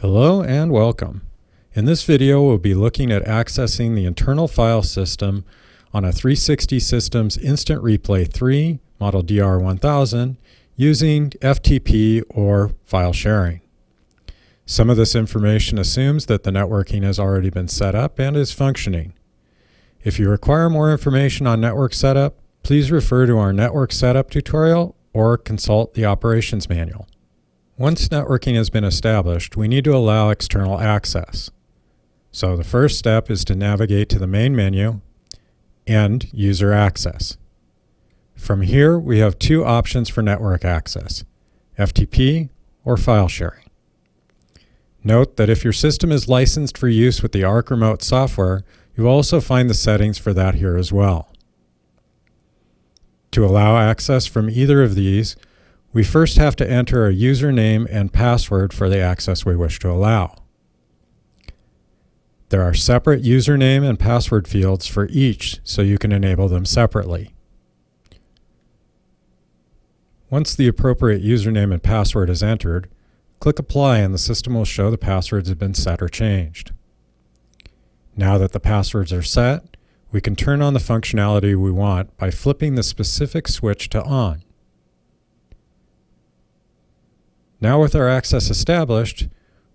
Hello and welcome. In this video, we'll be looking at accessing the internal file system on a 360 Systems Instant Replay 3 model DR1000 using FTP or file sharing. Some of this information assumes that the networking has already been set up and is functioning. If you require more information on network setup, please refer to our network setup tutorial or consult the operations manual. Once networking has been established, we need to allow external access. So the first step is to navigate to the main menu and User Access. From here, we have two options for network access, FTP or file sharing. Note that if your system is licensed for use with the Arc Remote software, you'll also find the settings for that here as well. To allow access from either of these, we first have to enter a username and password for the access we wish to allow. There are separate username and password fields for each, so you can enable them separately. Once the appropriate username and password is entered, click Apply and the system will show the passwords have been set or changed. Now that the passwords are set, we can turn on the functionality we want by flipping the specific switch to On. Now with our access established,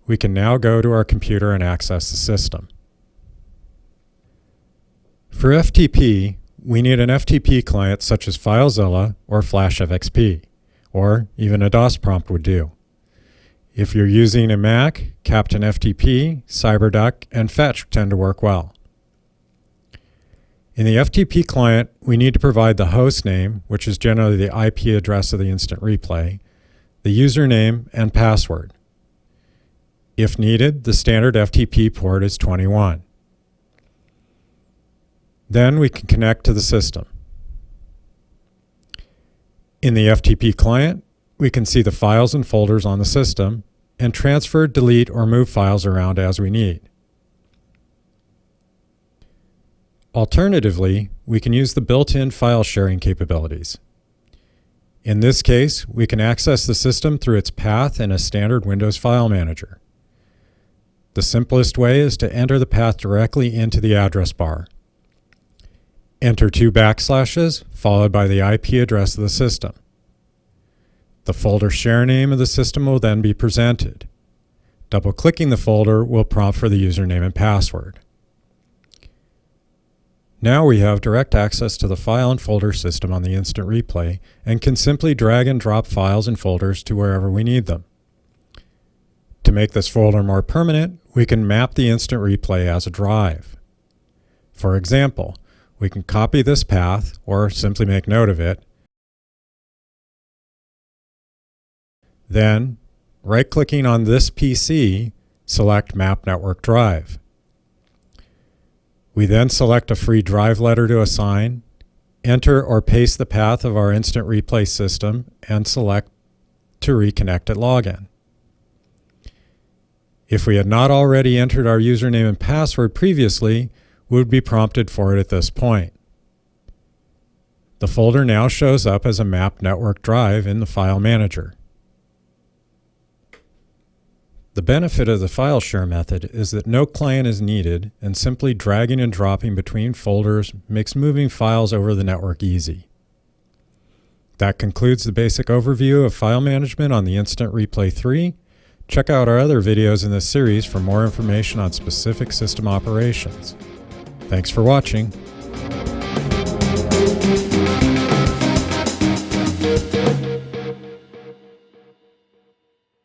we can now go to our computer and access the system. For FTP, we need an FTP client such as FileZilla or FlashFXP, or even a DOS prompt would do. If you're using a Mac, Captain FTP, CyberDuck, and Fetch tend to work well. In the FTP client, we need to provide the host name, which is generally the IP address of the instant replay, the username, and password. If needed, the standard FTP port is 21. Then we can connect to the system. In the FTP client, we can see the files and folders on the system and transfer, delete, or move files around as we need. Alternatively, we can use the built-in file sharing capabilities. In this case, we can access the system through its path in a standard Windows file manager. The simplest way is to enter the path directly into the address bar. Enter 2 backslashes, followed by the IP address of the system. The folder share name of the system will then be presented. Double-clicking the folder will prompt for the username and password. Now we have direct access to the file and folder system on the Instant Replay and can simply drag and drop files and folders to wherever we need them. To make this folder more permanent, we can map the Instant Replay as a drive. For example, we can copy this path or simply make note of it. Then, right-clicking on this PC, select Map Network Drive. We then select a free drive letter to assign, enter or paste the path of our Instant Replay system, and select to reconnect at login. If we had not already entered our username and password previously, we would be prompted for it at this point. The folder now shows up as a Map Network Drive in the File Manager. The benefit of the file share method is that no client is needed, and simply dragging and dropping between folders makes moving files over the network easy. That concludes the basic overview of file management on the Instant Replay 3. Check out our other videos in this series for more information on specific system operations. Thanks for watching.